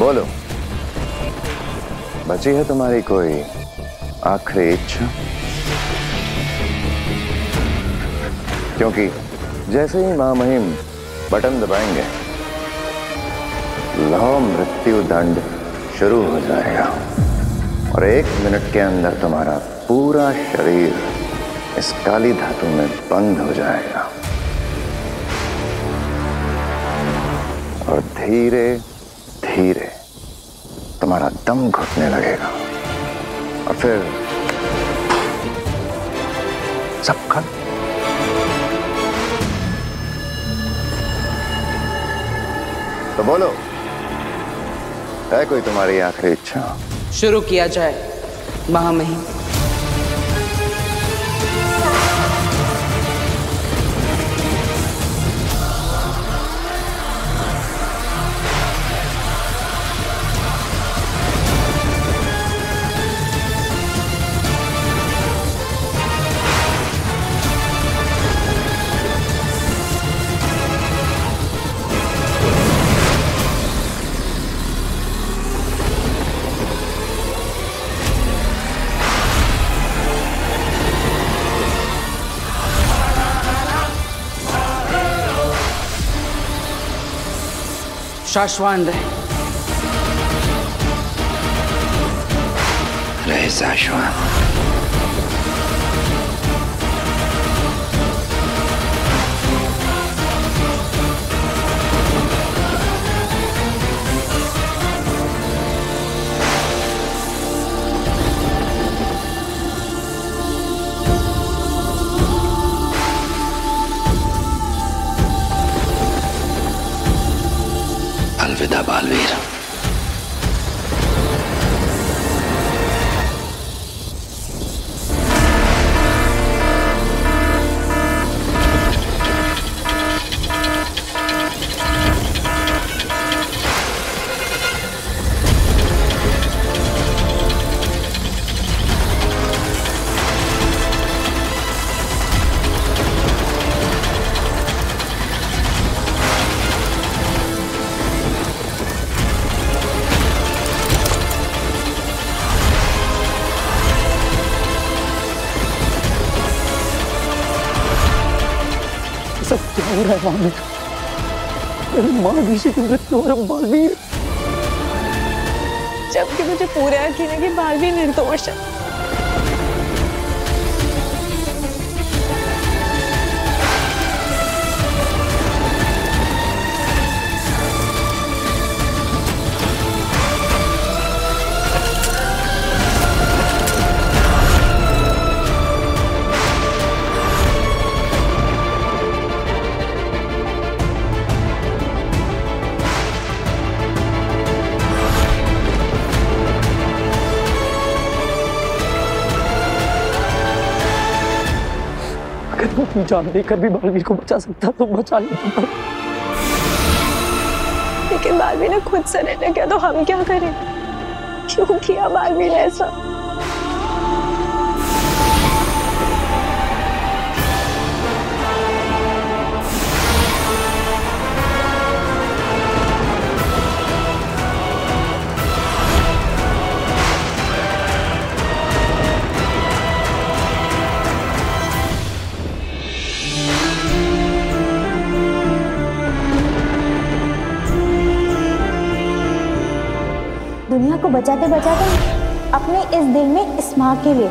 बोलो, बची है तुम्हारी कोई आखिरी इच्छा? क्योंकि जैसे ही महामहिम बटन दबाएंगे, लौ मृत्यु दंड शुरू हो जाएगा और 1 मिनट के अंदर तुम्हारा पूरा शरीर इस काली धातु में बंद हो जाएगा और धीरे धीरे तुम्हारा दम घुटने लगेगा और फिर सब खत्म। तो बोलो, है कोई तुम्हारी आखिरी इच्छा? शुरू किया जाए महामहिम। शाश्वान रहे शाश्वान। अलविदा बालवीर। सब क्या हो रहा है बालवीर? मेरी माँ से की मृत्यु हो रहा है बालवीर। जबकि मुझे पूरा यकीन है कि बालवीर निर्दोष है। अगर मैं अपनी जान देकर भी बालवीर को बचा सकता तो बचा लेता। लेकिन बालवीर ने खुद सरेंडर किया तो हम क्या करें? क्यों किया बालवीर ने ऐसा? दुनिया को बचाते बचाते अपने इस दिल में इस माँ के लिए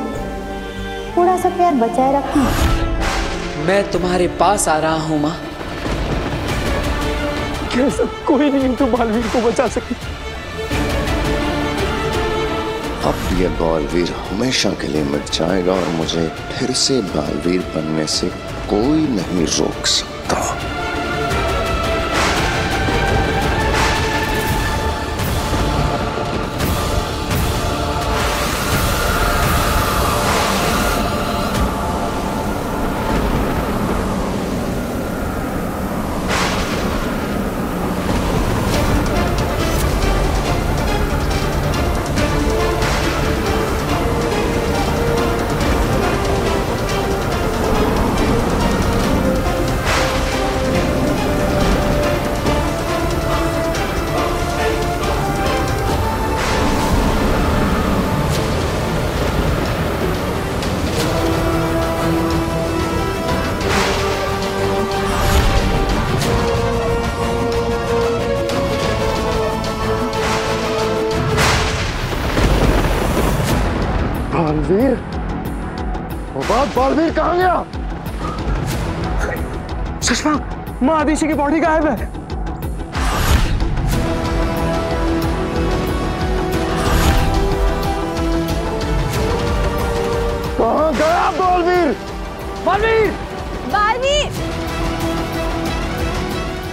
थोड़ा सा प्यार बचाए रखना। मैं तुम्हारे पास आ रहा हूँ माँ। क्या ऐसा कोई नहीं है जो बालवीर को बचा सके? अब ये बालवीर हमेशा के लिए मिट जाएगा और मुझे फिर से बालवीर बनने से कोई नहीं रोक सकता। बालवीर, बालवीर कहाँ गया? शशांक, माँ आदिशि की बॉडी गायब है। कहाँ गया बालवीर? बालवीर! बालवीर!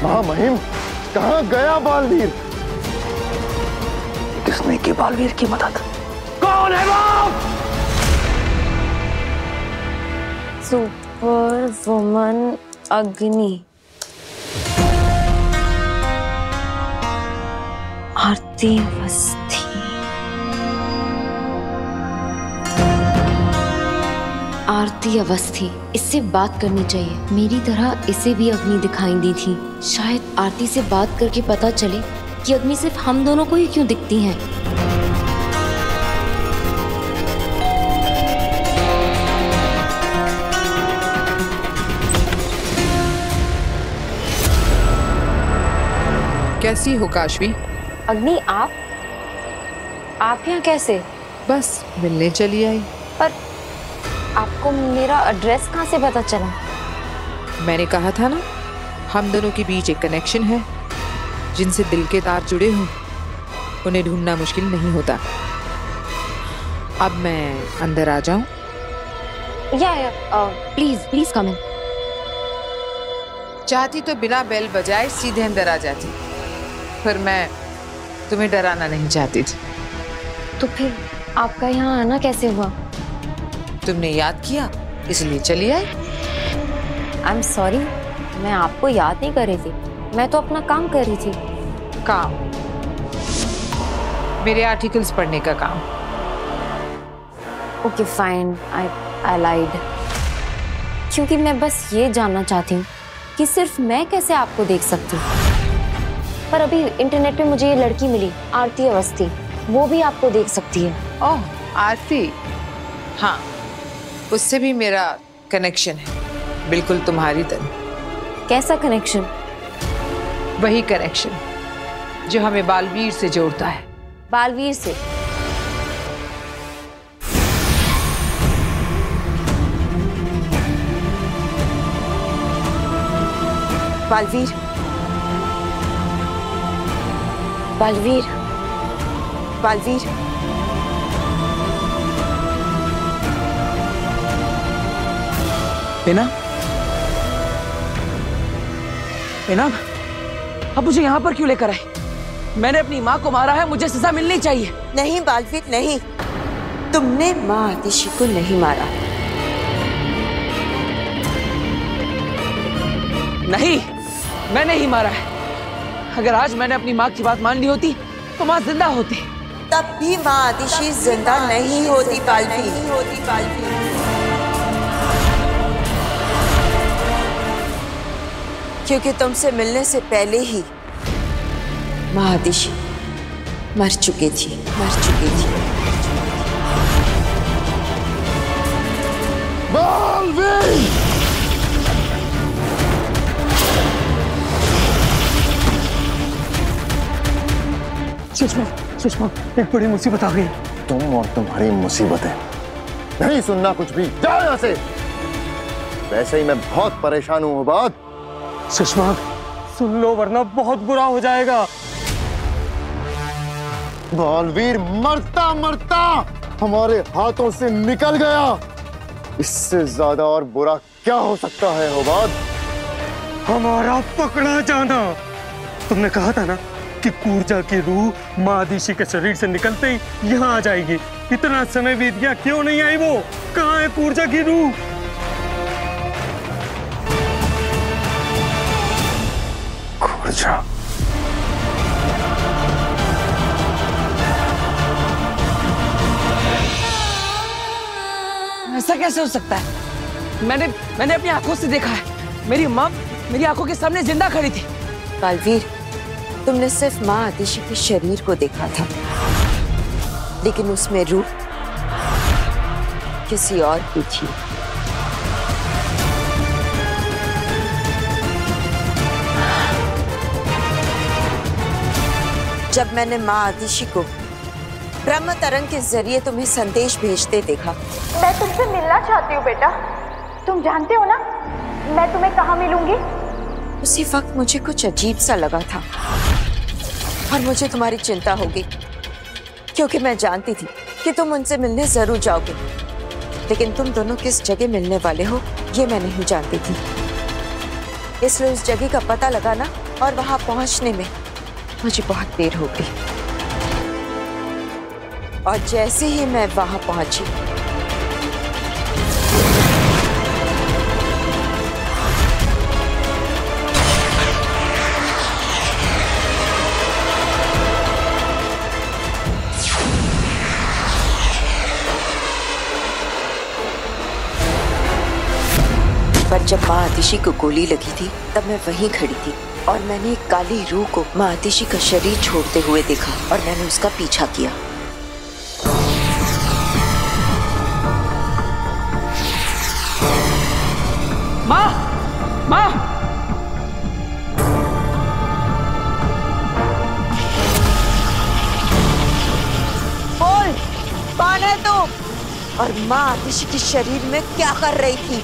महामहिम, कहाँ गया बालवीर? किसने की बालवीर की मदद? कौन है वो? सुपर वुमन अग्नि, आरती अवस्थी। आरती अवस्थी, इससे बात करनी चाहिए। मेरी तरह इसे भी अग्नि दिखाई दी थी। शायद आरती से बात करके पता चले कि अग्नि सिर्फ हम दोनों को ही क्यों दिखती हैं। कैसी हो काशवी? अग्नि, आप यहाँ कैसे? बस मिलने चली आई। पर आपको मेरा एड्रेस कहाँ से पता चला? मैंने कहा था ना, हम दोनों के बीच एक कनेक्शन है। जिनसे दिल के तार जुड़े हों उन्हें ढूंढना मुश्किल नहीं होता। अब मैं अंदर आ जाऊं? प्लीज कम इन। चाहती तो बिना बेल बजाए सीधे अंदर आ जाती, पर मैं तुम्हें डराना नहीं चाहती थी। तो फिर आपका यहाँ आना कैसे हुआ? तुमने याद किया इसलिए चली आई। आई एम सॉरी, मैं आपको याद नहीं कर रही थी। मैं तो अपना काम कर रही थी। काम? मेरे आर्टिकल्स पढ़ने का काम। ओके फाइन, आई लाइड। क्योंकि मैं बस ये जानना चाहती हूँ कि सिर्फ मैं कैसे आपको देख सकती हूँ। पर अभी इंटरनेट पे मुझे ये लड़की मिली, आरती अवस्थी। वो भी आपको देख सकती है। ओह, आरती। हाँ, उससे भी मेरा कनेक्शन है, बिल्कुल तुम्हारी तरह। कैसा कनेक्शन? वही कनेक्शन जो हमें बालवीर से जोड़ता है। बालवीर से? बालवीर, बालवीर, बालवीर, इनाम, इनाम, अब मुझे यहाँ पर क्यों लेकर आए? मैंने अपनी माँ को मारा है, मुझे सजा मिलनी चाहिए। नहीं बालवीर नहीं, तुमने माँ आदिशि को नहीं मारा। नहीं, मैंने ही मारा है। अगर आज मैंने अपनी माँ की बात मान ली होती तो माँ जिंदा होती। तब भी माँ आदिशि जिंदा नहीं होती बालवीर। क्योंकि तुमसे मिलने से पहले ही माँ आदिशि मर चुकी थी। बालवीर! सुषमा, एक बड़ी मुसीबत आ गई। तुम और तुम्हारी मुसीबतें, नहीं सुनना कुछ भी। जाओ यहाँ से। वैसे ही मैं बहुत परेशान हूँ उबाद। सुषमा, सुन लो वरना बहुत बुरा हो जाएगा। बालवीर मरता मरता हमारे हाथों से निकल गया। इससे ज्यादा और बुरा क्या हो सकता है उबाद? हमारा पकड़ा जाना। तुमने कहा था ना कि कूर्जा की रूह माँ आदिशि के शरीर से निकलते ही यहाँ आ जाएगी। इतना समय बीत गया, क्यों नहीं आई वो? कहाँ है कूर्जा की रूह? कूर्जा, ऐसा कैसे हो सकता है? मैंने अपनी आंखों से देखा है। मेरी माँ मेरी आंखों के सामने जिंदा खड़ी थी। बालवीर, तुमने सिर्फ माँ आदिशि के शरीर को देखा था, लेकिन उसमें रूह किसी और की थी। जब मैंने माँ आदिशि को ब्रह्म तरंग के जरिए तुम्हें संदेश भेजते देखा। मैं तुमसे मिलना चाहती हूँ बेटा। तुम जानते हो ना मैं तुम्हें कहाँ मिलूंगी? उसी वक्त मुझे कुछ अजीब सा लगा था और मुझे तुम्हारी चिंता होगी, क्योंकि मैं जानती थी कि तुम उनसे मिलने जरूर जाओगे, लेकिन तुम दोनों किस जगह मिलने वाले हो ये मैं नहीं जानती थी। इसलिए उस जगह का पता लगाना और वहां पहुंचने में मुझे बहुत देर हो गई। और जैसे ही मैं वहां पहुंची पर जब माँ आतिशी को गोली लगी थी तब मैं वहीं खड़ी थी और मैंने एक काली रूह को माँ आतिशी का शरीर छोड़ते हुए देखा और मैंने उसका पीछा किया। माँ, माँ, बोल कौन है तुम और माँ आतिशी के शरीर में क्या कर रही थी?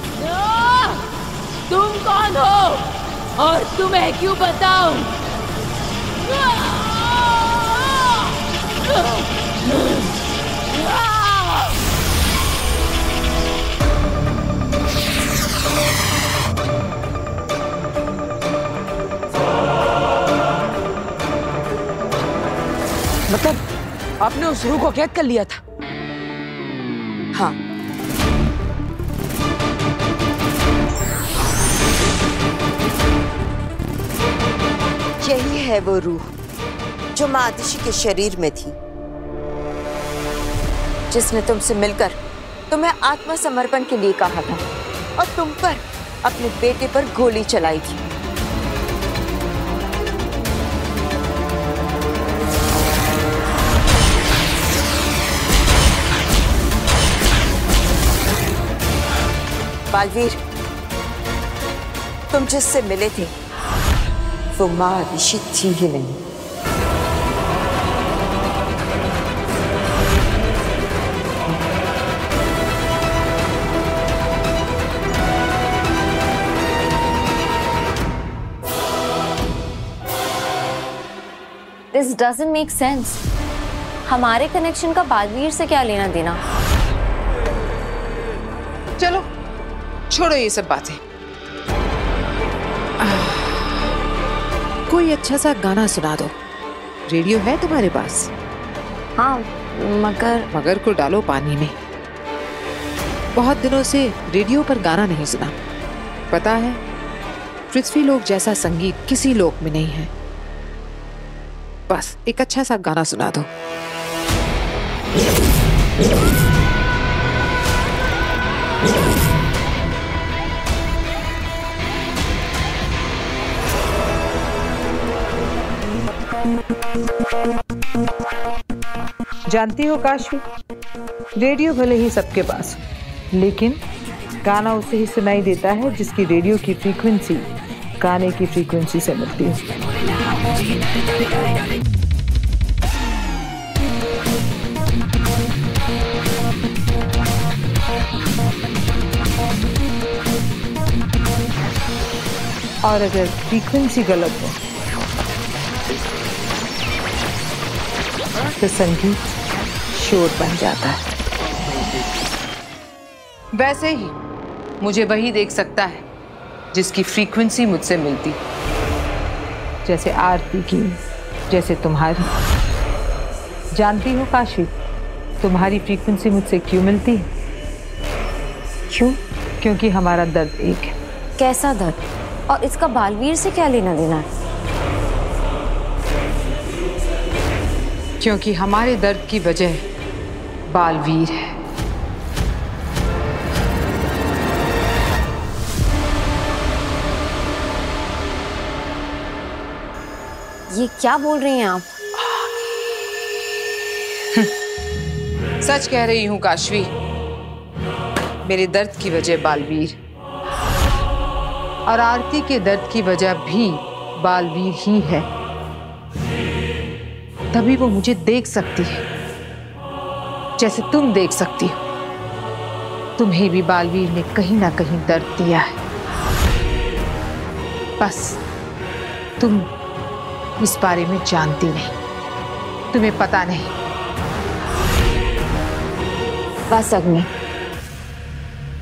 तुम कौन हो और तुम्हें क्यों बताऊं? मतलब आपने उस रूह को कैद कर लिया था? हाँ, यही है वो रूह जो माँ आतिशी के शरीर में थी, जिसने तुमसे मिलकर तुम्हें आत्मसमर्पण के लिए कहा था और तुम पर अपने बेटे पर गोली चलाई थी। बालवीर, तुम जिससे मिले थे वो माँ आतिशी थी ही नहीं। This doesn't make sense. हमारे कनेक्शन का बालवीर से क्या लेना देना? चलो छोड़ो ये सब बातें। कोई अच्छा सा गाना सुना दो। रेडियो है तुम्हारे पास? हाँ, मगर को डालो पानी में। बहुत दिनों से रेडियो पर गाना नहीं सुना। पता है, पृथ्वी लोक जैसा संगीत किसी लोक में नहीं है। बस एक अच्छा सा गाना सुना दो। जानती हो काशवी, रेडियो भले ही सबके पास हो, लेकिन गाना उसे ही सुनाई देता है जिसकी रेडियो की फ्रीक्वेंसी गाने की फ्रीक्वेंसी से मिलती है। और अगर फ्रीक्वेंसी गलत हो तो संगीत शोर बन जाता है। वैसे ही मुझे वही देख सकता है जिसकी फ्रीक्वेंसी मुझसे मिलती, जैसे आरती की, जैसे तुम्हारी। जानती हो काशी, तुम्हारी फ्रीक्वेंसी मुझसे क्यों मिलती है? क्यों? क्योंकि हमारा दर्द एक है। कैसा दर्द? और इसका बालवीर से क्या लेना देना है? क्योंकि हमारे दर्द की वजह बालवीर है। ये क्या बोल रही हैं आप? सच कह रही हूं काशवी, मेरे दर्द की वजह बालवीर और आरती के दर्द की वजह भी बालवीर ही है। तभी वो मुझे देख सकती है जैसे तुम देख सकती हो, तुम्हें भी बालवीर ने कहीं ना कहीं दर्द दिया है। बस तुम इस बारे में जानती नहीं, तुम्हें पता नहीं। बस अग्नि,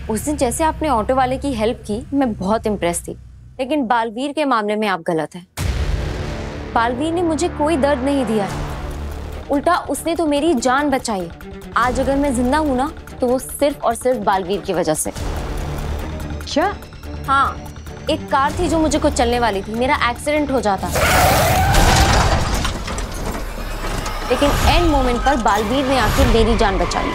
उस दिन जैसे आपने ऑटो वाले की हेल्प की, मैं बहुत इम्प्रेस थी, लेकिन बालवीर के मामले में आप गलत हैं। बालवीर ने मुझे कोई दर्द नहीं दिया, उल्टा उसने तो मेरी जान बचाई। आज अगर मैं जिंदा हूं ना, तो वो सिर्फ और सिर्फ बालवीर की वजह से। क्या? हाँ, एक कार थी जो मुझे कुछ चलने वाली थी, मेरा एक्सीडेंट हो जाता, लेकिन एंड मोमेंट पर बालवीर ने आकर मेरी जान बचाई।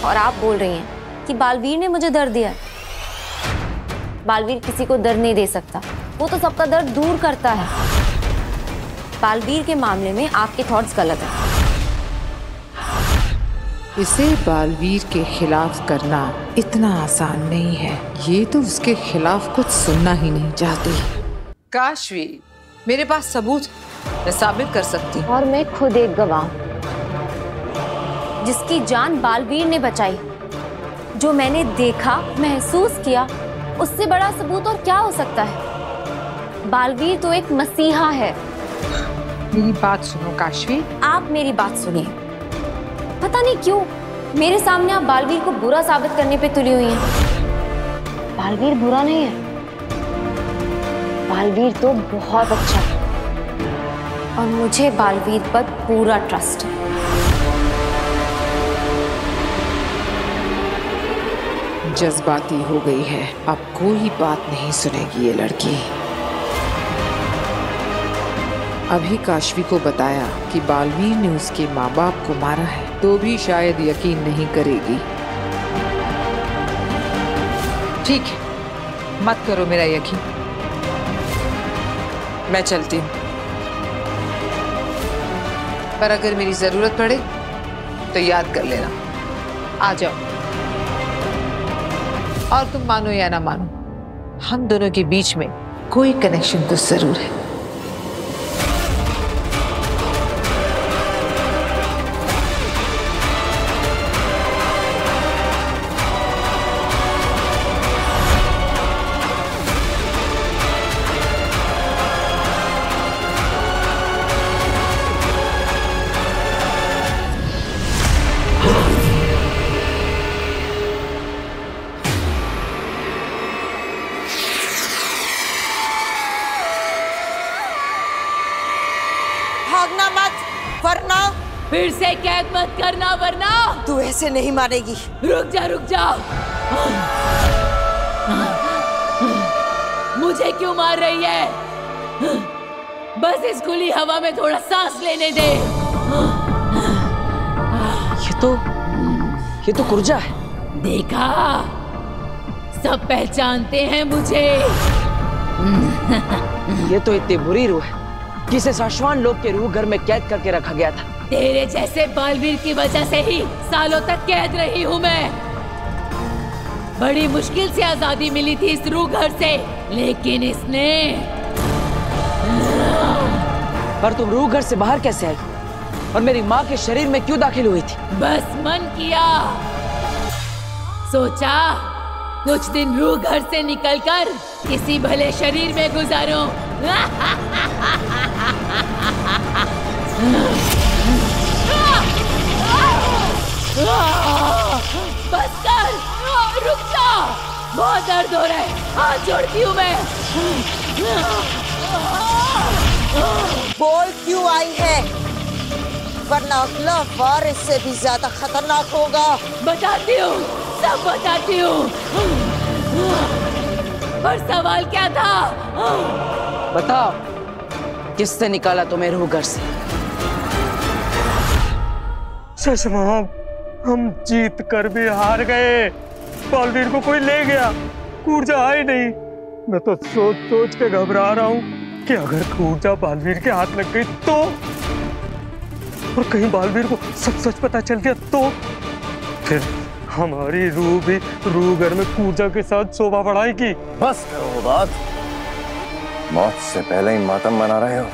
और आप बोल रही हैं कि बालवीर ने मुझे दर्द दिया। बालवीर किसी को दर्द नहीं दे सकता, वो तो सबका दर्द दूर करता है। बालवीर के मामले में आपके थॉट्स गलत हैं। इसे बालवीर के खिलाफ करना इतना आसान नहीं है। ये तो उसके खिलाफ कुछ सुनना ही नहीं चाहती। काशवी, मेरे पास सबूत मैं साबित कर सकती हूँ। और मैं खुद एक गवाह, जिसकी जान बालवीर ने बचाई। जो मैंने देखा, महसूस किया, उससे बड़ा सबूत और क्या हो सकता है। बालवीर तो एक मसीहा है। मेरी बात सुनो काशवी। आप मेरी बात सुनिए। पता नहीं क्यों मेरे सामने आप बालवीर को बुरा साबित करने पे तुली हुई हैं। बालवीर बुरा नहीं है, बालवीर तो बहुत अच्छा है, और मुझे बालवीर पर पूरा ट्रस्ट है। जज्बाती हो गई है, अब कोई बात नहीं सुनेगी ये लड़की। अभी काशवी को बताया कि बालवीर ने उसके माँ बाप को मारा है, तो भी शायद यकीन नहीं करेगी। ठीक है, मत करो मेरा यकीन, मैं चलती हूँ। पर अगर मेरी जरूरत पड़े तो याद कर लेना, आ जाओ। और तुम मानो या ना मानो, हम दोनों के बीच में कोई कनेक्शन तो जरूर है। भागना मत, वरना फिर से कैद मत करना, वरना तू ऐसे नहीं मारेगी। रुक जा, रुक जा। मुझे क्यों मार रही है? बस इस खुली हवा में थोड़ा सांस लेने दे। ये तो कुर्जा है। देखा, सब पहचानते हैं मुझे। ये तो इतनी बुरी रूह है कि इसे शाश्वान लोग के रूह घर में कैद करके रखा गया था। तेरे जैसे बालवीर की वजह से ही सालों तक कैद रही हूँ मैं। बड़ी मुश्किल से आजादी मिली थी इस रूह घर से, लेकिन इसने। पर तुम रूह घर से बाहर कैसे आई और मेरी माँ के शरीर में क्यों दाखिल हुई थी? बस मन किया, सोचा कुछ दिन रूह घर से निकलकर किसी भले शरीर में गुजारूं। बस कर, रुक जा, बहुत दर्द हो रहा है, हाथ जोड़ती हूँ मैं। बोल क्यों आई है, वरना अगला वार इससे भी ज्यादा खतरनाक होगा। बताती हूँ, सब बताती हूँ। पर सवाल क्या था? बताओ, किसने निकाला तुम्हें रूह घर से? चश्मा, हम जीत कर भी हार गए। बालवीर को कोई ले गया, कूर्जा आई नहीं। मैं तो सोच सोच के घबरा रहा हूँ कि अगर कूर्जा बालवीर के हाथ लग गई तो, और कहीं बालवीर को सब सच पता चल गया तो फिर हमारी रूह भी रूह घर में कूर्जा के साथ शोभा बढ़ाएगी। बस करो बात, मौत से पहले ही मातम मना रहे हो?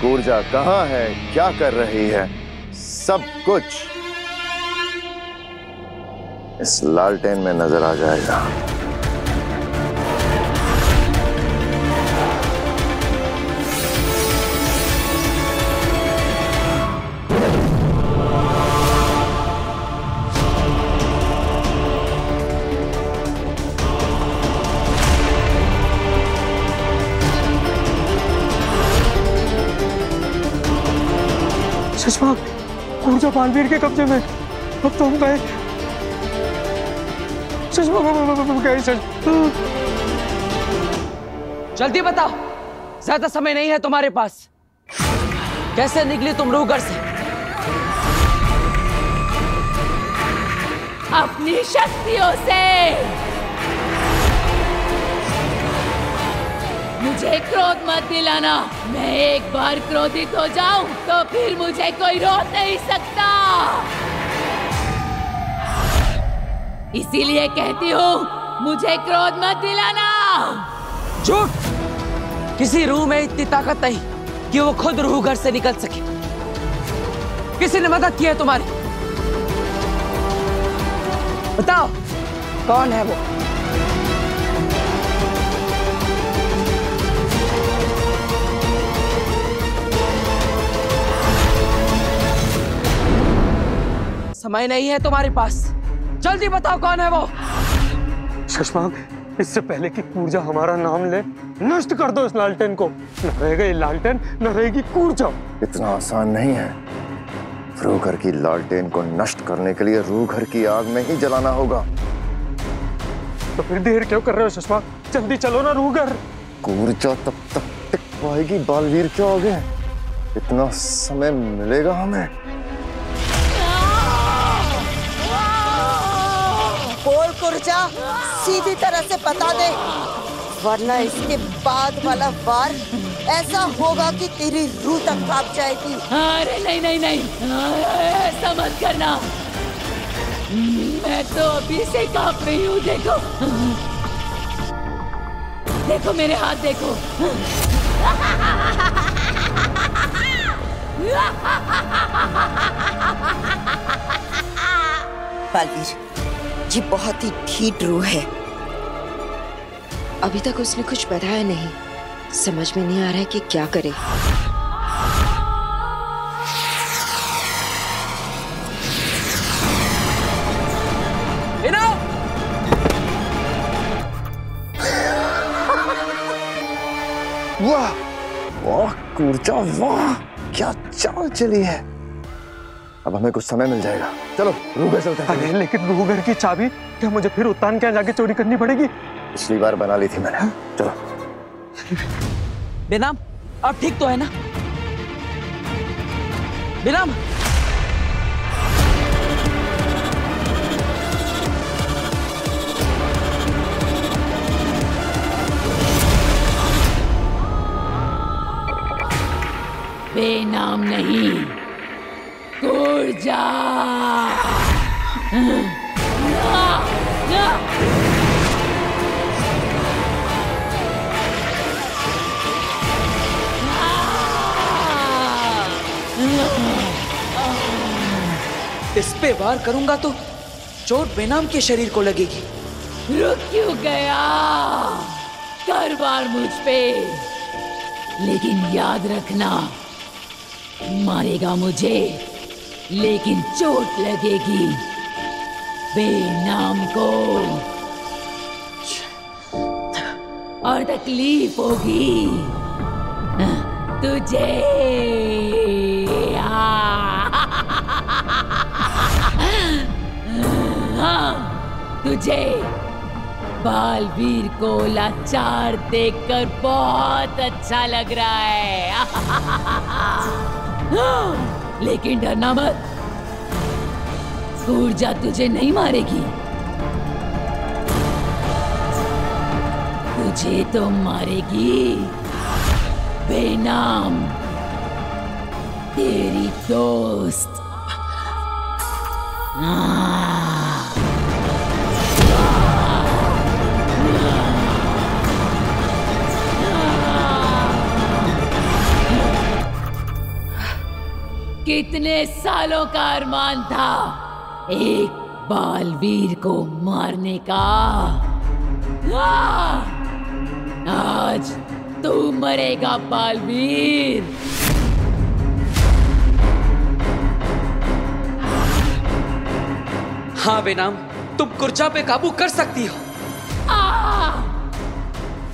कूर्जा कहाँ है, क्या कर रही है, सब कुछ इस लालटेन में नजर आ जाएगा। शशांक, कूर्जा बालवीर के कब्जे में। अब तो हम गए। जल्दी बताओ, ज्यादा समय नहीं है तुम्हारे पास। कैसे निकली तुम रूघर से? अपनी शक्तियों से। मुझे क्रोध मत दिलाना। मैं एक बार क्रोधित हो जाऊं तो फिर मुझे कोई रोक नहीं सकता। इसीलिए कहती हूँ, मुझे क्रोध मत दिलाना। झूठ! किसी रूह में इतनी ताकत नहीं कि वो खुद रूघर से निकल सके। किसी ने मदद की है तुम्हारी? बताओ, कौन है वो? समय नहीं है तुम्हारे पास, जल्दी बताओ कौन है वो। शशांक, इससे पहले कि कूर्जा हमारा नाम ले, नष्ट कर दो इस लालटेन को। न रहेगा ये लालटेन, न रहेगी कूर्जा। इतना आसान नहीं है। रूघर की लालटेन को नष्ट करने के लिए रूघर की आग में ही जलाना होगा। तो फिर देर क्यों कर रहे हो शशांक? जल्दी चलो ना रूघर। कूर्जा तब तक टिक पाएगी बालवीर के आगे? इतना समय मिलेगा हमें? बोल कूर्जा, सीधी तरह से बता दे, वरना इसके बाद वाला वार ऐसा होगा कि तेरी रूह तक कांप जाएगी। अरे नहीं नहीं नहीं, ऐसा मत करना। मैं तो अभी से कांप रही हूँ। देखो देखो मेरे हाथ देखो। बालवीर, ये बहुत ही ढीठ रूह है। अभी तक उसने कुछ बताया नहीं। समझ में नहीं आ रहा है कि क्या करे। वाह वाह कूर्जा, वाह क्या चाल चली है। अब हमें कुछ समय मिल जाएगा। चलो रूघर चलते हैं। अरे लेकिन रूघर की चाबी क्या मुझे फिर उत्तान के यहाँ जाके चोरी करनी पड़ेगी? पिछली बार बना ली थी मैंने। चलो। बेनाम, अब ठीक तो है ना? बेनाम, बेनाम नहीं, कूर्जा। इस पे वार करूंगा तो चोट बेनाम के शरीर को लगेगी। रुक क्यों गया? कर वार मुझ पे, लेकिन याद रखना, मारेगा मुझे लेकिन चोट लगेगी बेनाम को और तकलीफ होगी तुझे। तुझे बालवीर को लाचार देखकर बहुत अच्छा लग रहा है। लेकिन डरना मत, कूर्जा तुझे नहीं मारेगी। तुझे तो मारेगी बेनाम, तेरी दोस्त। कितने सालों का अरमान था एक बालवीर को मारने का। आज तू मरेगा बालवीर। हाँ बेनाम, तुम कुर्जा पे काबू कर सकती हो।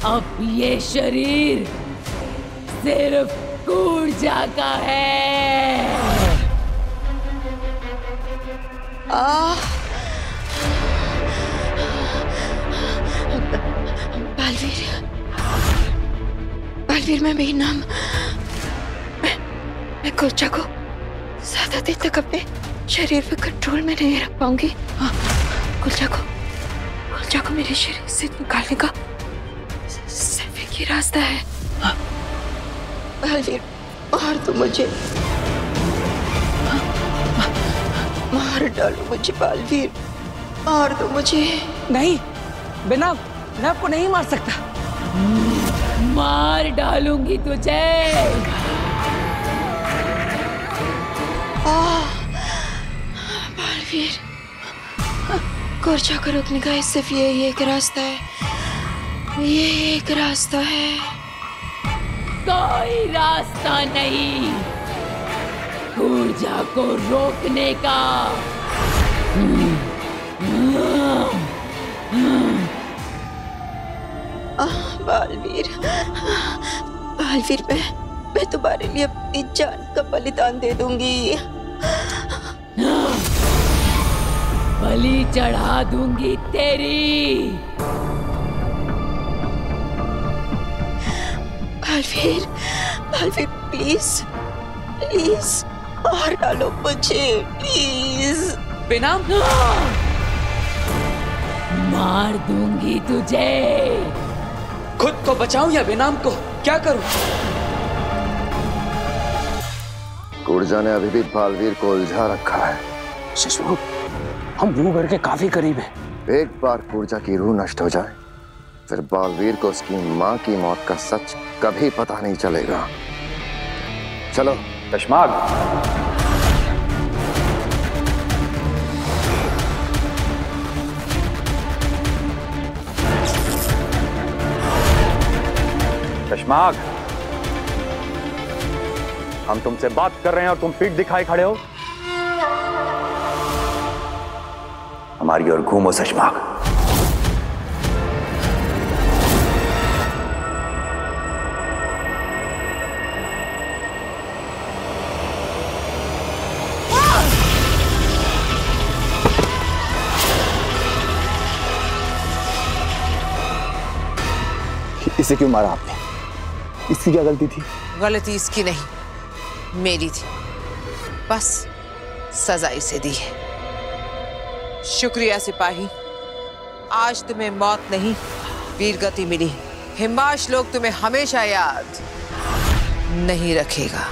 अब ये शरीर सिर्फ कुर्जा का है। बालवीर मैं बेनाम, मैं कुर्जा को ज्यादा देर तक अपने शरीर पे कंट्रोल में नहीं रख पाऊंगी। कुर्जा को मेरे शरीर से निकालने का सिर्फ एक ही रास्ता है। बालवीर मार दो मुझे, मार डालो मुझे बालवीर, मार दो मुझे। नहीं बेनाम, मैं आपको नहीं मार सकता। मार डालूंगी तुझे। बालवीर, कुर्जा को रोकने का सिर्फ यही एक रास्ता है, ये एक रास्ता है। कोई रास्ता नहीं कुर्जा को रोकने का। बालवीर, मैं तुम्हारे लिए अपनी जान का बलिदान दे दूंगी। बलि चढ़ा दूंगी तेरी। बालवीर प्लीज मार डालो मुझे, प्लीज। बेनाम, मार दूंगी तुझे। खुद को बचाऊं या बेनाम को, क्या करूं? कुर्जा ने अभी भी बालवीर को उलझा रखा है। शशु, हम रूह घर के काफी करीब हैं। एक बार कुर्जा की रूह नष्ट हो जाए, फिर बालवीर को उसकी मां की मौत का सच कभी पता नहीं चलेगा। चलो कशमाग। कशमाग, हम तुमसे बात कर रहे हैं और तुम पीठ दिखाए खड़े हो। हमारी ओर घूमो कशमाग। इसे क्यों मारा आपने? इसकी क्या गलती थी? गलती इसकी नहीं, मेरी थी। बस सजा इसे दी है। शुक्रिया सिपाही, आज तुम्हें मौत नहीं वीरगति मिली। हिमाश लोग तुम्हें हमेशा याद नहीं रखेगा।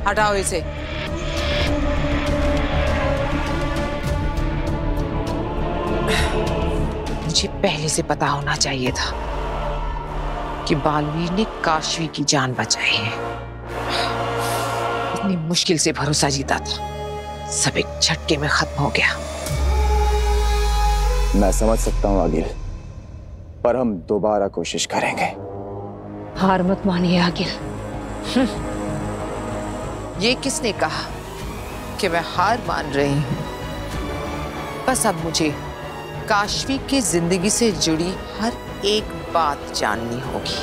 हटाओ इसे। मुझे पहले से पता होना चाहिए था कि बालवीर ने काशवी की जान बचाई है। इतनी मुश्किल से भरोसा जीता था, सब एक झटके में खत्म हो गया। मैं समझ सकता हूँ आगिल, पर हम दोबारा कोशिश करेंगे। हार मत मानिए आगिल। ये किसने कहा कि मैं हार मान रही हूं? बस अब मुझे काशवी की जिंदगी से जुड़ी हर एक बात जाननी होगी।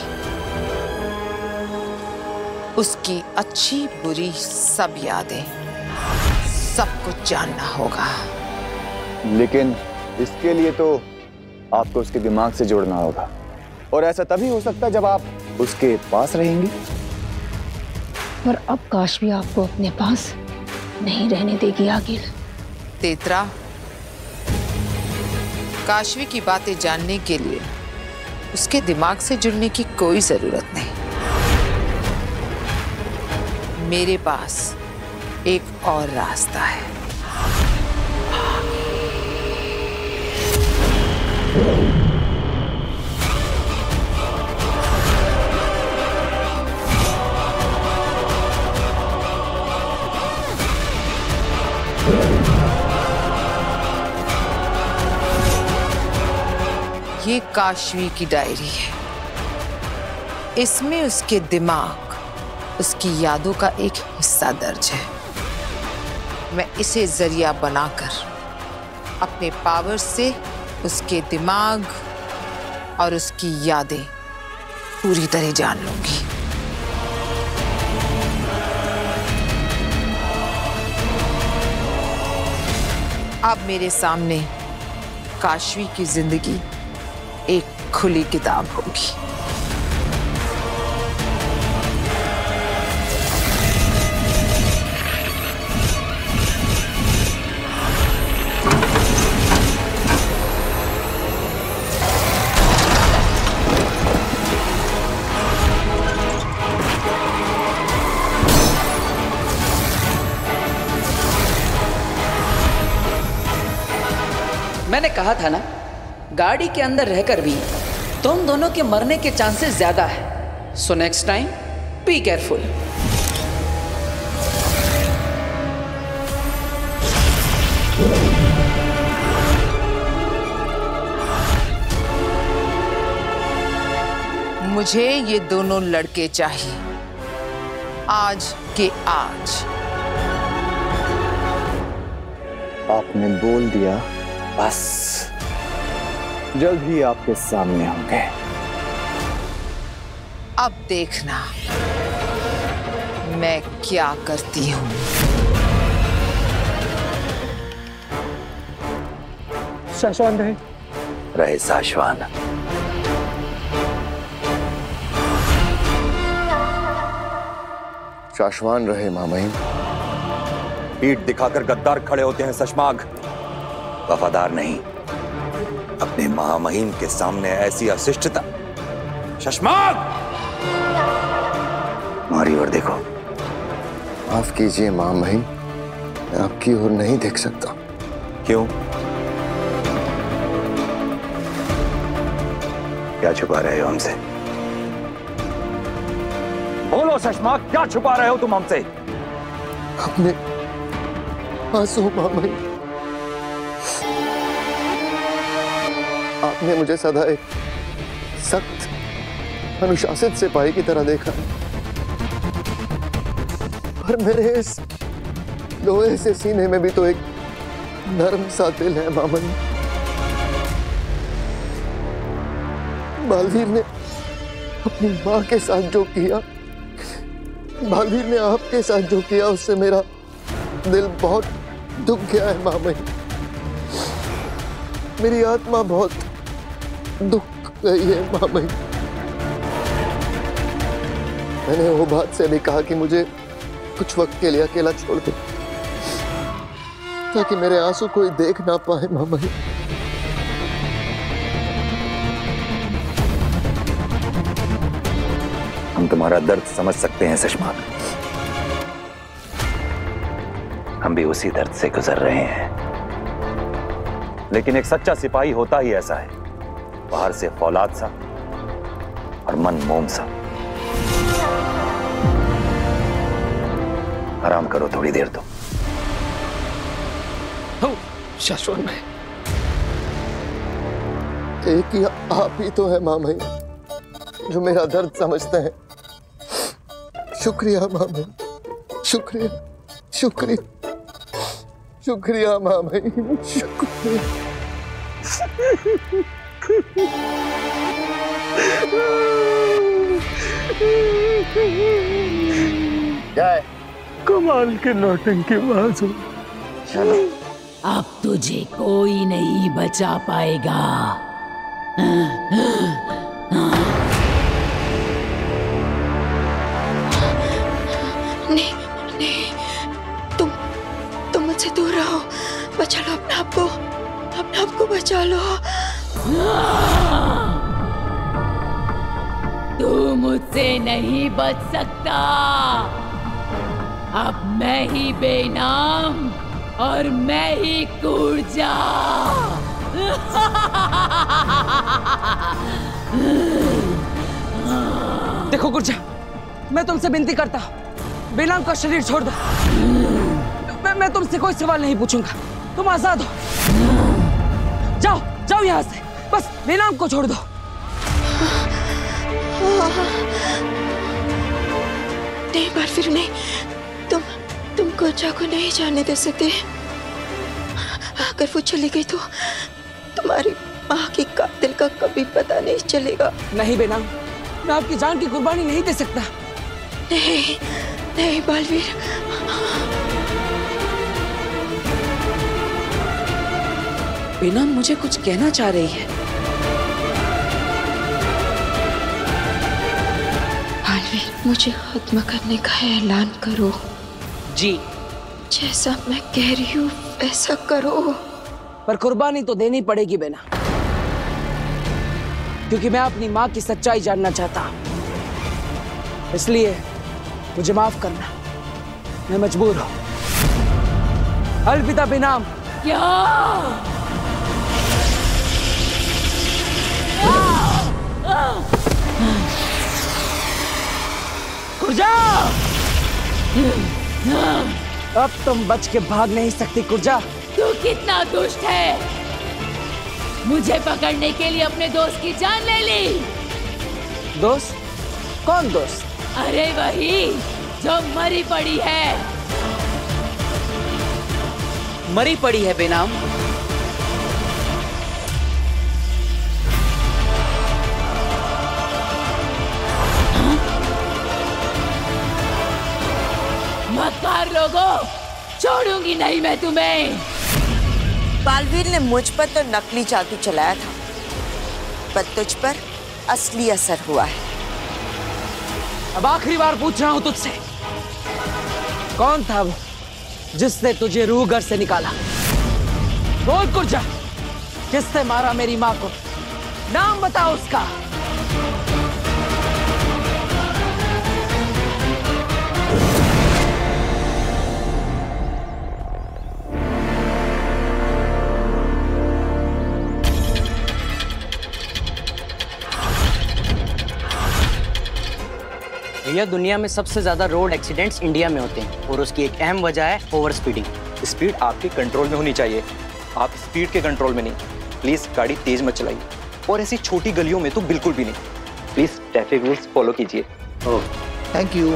उसकी अच्छी बुरी सब यादें, सब कुछ जानना होगा। लेकिन इसके लिए तो आपको उसके दिमाग से जोड़ना होगा, और ऐसा तभी हो सकता है जब आप उसके पास रहेंगी। पर अब काशवी आपको अपने पास नहीं रहने देगी आगिल। तेतरा, काशवी की बातें जानने के लिए उसके दिमाग से जुड़ने की कोई जरूरत नहीं। मेरे पास एक और रास्ता है। ये काशवी की डायरी है। इसमें उसके दिमाग, उसकी यादों का एक हिस्सा दर्ज है। मैं इसे जरिया बनाकर अपने पावर से उसके दिमाग और उसकी यादें पूरी तरह जान लूंगी। अब मेरे सामने काशवी की जिंदगी एक खुली किताब होगी। मैंने कहा था ना, गाड़ी के अंदर रहकर भी तुम दोनों के मरने के चांसेस ज्यादा है। So next time be careful. मुझे ये दोनों लड़के चाहिए, आज के आज। आपने बोल दिया, बस जल्द ही आपके सामने होंगे। अब देखना मैं क्या करती हूँ। शाश्वान रहे। रहे शाश्वान। शाश्वान रहे मामहिम। पीठ दिखाकर गद्दार खड़े होते हैं शशमाग, वफादार नहीं। अपने महामहिम के सामने ऐसी अशिष्टता। शशमाग, हमारी ओर देखो। माफ कीजिए महामहिम, मैं आपकी ओर नहीं देख सकता। क्यों? क्या छुपा रहे हो हमसे? बोलो शशमाग, क्या छुपा रहे हो तुम हमसे? अपने आंसू महामहिम। आपने मुझे सदा एक सख्त अनुशासित सिपाही की तरह देखा, पर मेरे इस लोहे से सीने में भी तो एक नरम सा दिल है मामन। बालवीर ने अपनी माँ के साथ जो किया, बालवीर ने आपके साथ जो किया, उससे मेरा दिल बहुत दुख गया है मामन। मेरी आत्मा बहुत दुख गई है मामन। मैंने वो बात से भी कहा कि मुझे कुछ वक्त के लिए अकेला छोड़ दो, ताकि मेरे आंसू कोई देख ना पाए मामन। हम तुम्हारा दर्द समझ सकते हैं शशमाग। हम भी उसी दर्द से गुजर रहे हैं, लेकिन एक सच्चा सिपाही होता ही ऐसा है, बाहर से फौलाद सा और मन मोम सा। आराम करो थोड़ी देर तो। शाश्वत में एक ही आप ही तो है मामई जो मेरा दर्द समझते हैं। शुक्रिया मामई, शुक्रिया शुक्रिया शुक्रिया मामई, शुक्रिया। क्या है? कमाल के नौटंकी बाज हो। चलो अब तुझे कोई नहीं बचा पाएगा। नहीं नहीं, तुम मुझसे दूर रहो। बचा लो अपने आप को बचा लो। तू मुझसे नहीं बच सकता। अब मैं ही बेनाम और मैं ही कूर्जा। देखो कुर्जा, मैं तुमसे विनती करता हूँ, बेनाम का शरीर छोड़ दो। मैं तुमसे कोई सवाल नहीं पूछूंगा, तुम आजाद हो। जाओ जाओ यहाँ से, बस बेनाम को छोड़ दो। नहीं बालवीर नहीं, तुम कुर्जा को नहीं जाने दे सकते। अगर वो चली गई तो तुम्हारी माँ की कातिल का कभी पता नहीं चलेगा। नहीं बेनाम, मैं आपकी जान की कुर्बानी नहीं दे सकता। नहीं नहीं बालवीर, बेनाम मुझे कुछ कहना चाह रही है। बालवीर, मुझे खत्म करने का ऐलान करो। जी। जैसा मैं कह रही हूँ वैसा करो। पर कुर्बानी तो देनी पड़ेगी बेना, क्योंकि मैं अपनी माँ की सच्चाई जानना चाहता हूँ। इसलिए मुझे माफ करना, मैं मजबूर हूँ। अलविदा बेनाम। क्या? कुर्जा, अब तुम बच के भाग नहीं सकती कुर्जा। तू कितना दुष्ट है, मुझे पकड़ने के लिए अपने दोस्त की जान ले ली। दोस्त? कौन दोस्त? अरे वही जो मरी पड़ी है। मरी पड़ी है बेनाम? मक्कार लोगों, छोड़ूंगी नहीं मैं तुम्हें। बालवीर ने मुझ पर तो नकली जादू चलाया था, पर तुझ पर असली असर हुआ है। अब आखिरी बार पूछ रहा हूं तुझसे, कौन था वो जिसने तुझे रूह घर से निकाला? बोल कुर्जा, किसने मारा मेरी माँ को? नाम बताओ उसका। भैया, दुनिया में सबसे ज्यादा रोड एक्सीडेंट्स इंडिया में होते हैं और उसकी एक अहम वजह है ओवर स्पीडिंग। स्पीड आपके कंट्रोल में होनी चाहिए, आप स्पीड के कंट्रोल में नहीं। प्लीज गाड़ी तेज मत चलाइए, और ऐसी छोटी गलियों में तो बिल्कुल भी नहीं। प्लीज ट्रैफिक रूल्स फॉलो कीजिए। ओह, थैंक यू।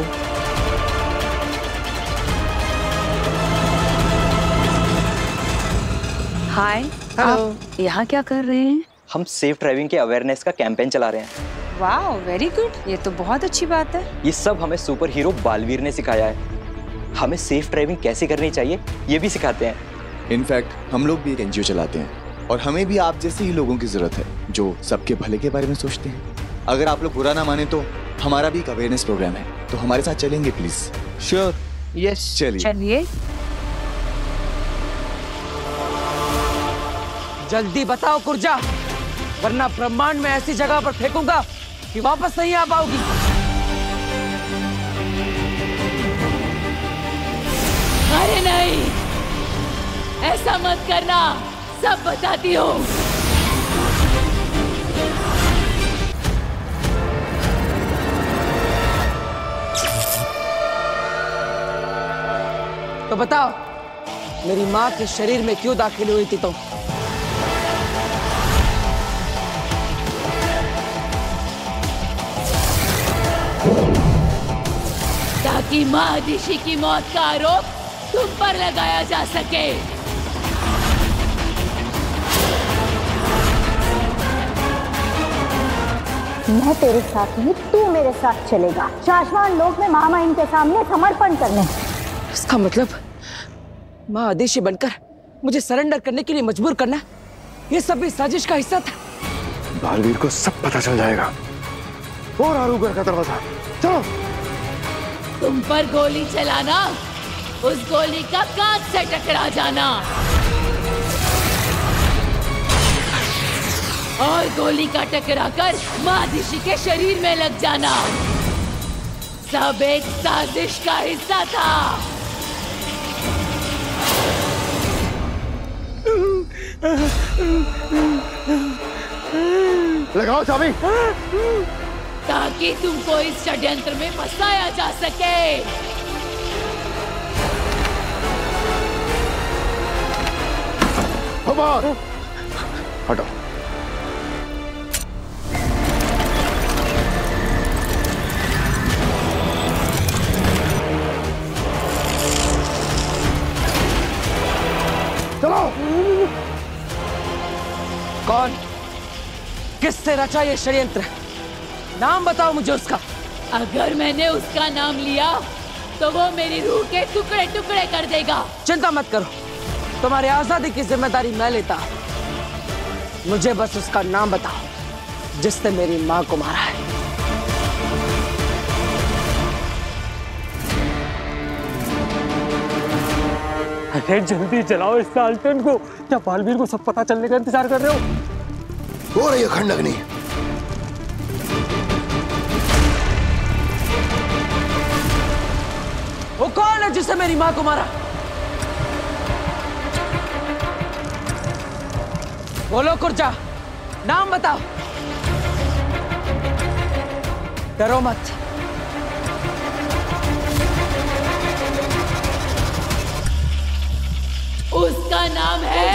हाय, आप यहाँ क्या कर रहे हैं? हम सेफ ड्राइविंग के अवेयरनेस का कैंपेन चला रहे हैं। वाह, वेरी गुड, ये तो बहुत अच्छी बात है। ये सब हमें सुपर हीरो बालवीर ने सिखाया है। हमें सेफ ड्राइविंग कैसे करनी चाहिए ये भी सिखाते हैं। इनफैक्ट हम लोग भी एक एनजीओ चलाते हैं और हमें भी आप जैसे ही लोगों की जरूरत है जो सबके भले के बारे में सोचते हैं। अगर आप लोग बुरा ना माने तो हमारा भी एक अवेयरनेस प्रोग्राम है, तो हमारे साथ चलेंगे प्लीज? श्योर, यस, चलिए। जल्दी बताओ कुर्जा, वरना ब्रह्मांड में ऐसी जगह पर फेंकूंगा कि वापस नहीं आ पाओगी। अरे नहीं, ऐसा मत करना, सब बताती हूँ। तो बताओ, मेरी माँ के शरीर में क्यों दाखिल हुई थी तुम? ताकि महादिशी की मौत का आरोप तुम पर लगाया जा सके। मैं तेरे साथ नहीं, तू मेरे साथ चलेगा शाश्वत लोक में महामहिम के सामने समर्पण करने। इसका मतलब महादेशी बनकर मुझे सरेंडर करने के लिए मजबूर करना, ये सब भी साजिश का हिस्सा था। बालवीर को सब पता चल जाएगा। और आरूगर का दरवाजा, चलो। तुम पर गोली चलाना, उस गोली का कांच से टकरा जाना, और गोली का टकराकर महादिशी के शरीर में लग जाना, सब एक साजिश का हिस्सा था। लगाओ चाबी, ताकि तुमको इस षड्यंत्र में फंसाया जा सके। हटो। किसने रचा ये षड्यंत्र? नाम बताओ मुझे उसका। अगर मैंने उसका नाम लिया तो वो मेरी रूह के टुकड़े टुकड़े कर देगा। चिंता मत करो, तुम्हारी आजादी की जिम्मेदारी मैं लेता। मुझे बस उसका नाम बताओ जिसने मेरी माँ को मारा है। अरे जल्दी जलाओ इस लालटेन को। क्या बालवीर को सब पता चलने का इंतजार कर रहे हो रही है खंडग्नि। वो कौन है जिसने मेरी माँ को मारा? बोलो कुर्जा, नाम बताओ। डरो मत। उसका नाम है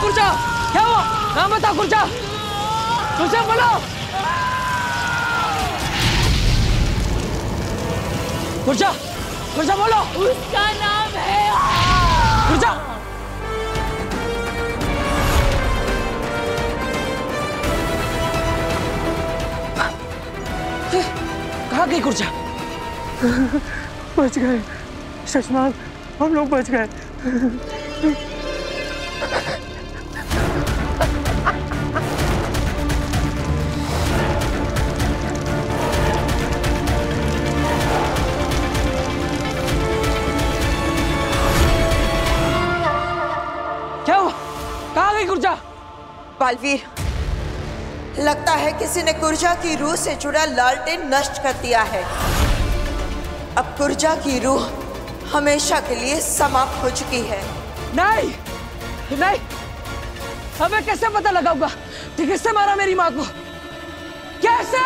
कुर्जा, क्या हुआ? नाम बताओ कुर्जा। कुर्जा बोलो। कुर्जा, कुर्जा बोलो। उसका नाम है कुर्जा। कहाँ गई कुर्जा? बच गए शशमाग, हम लोग बच गए। क्या हुआ? कहाँ गई कुर्जा? बालवीर, लगता है किसी ने कुर्जा की रूह से जुड़ा लालटेन नष्ट कर दिया है। अब कुर्जा की रूह हमेशा के लिए समाप्त हो चुकी है। नहीं, नहीं, हमें कैसे पता लगाऊंगा कि किसने मारा मेरी माँ को? कैसे?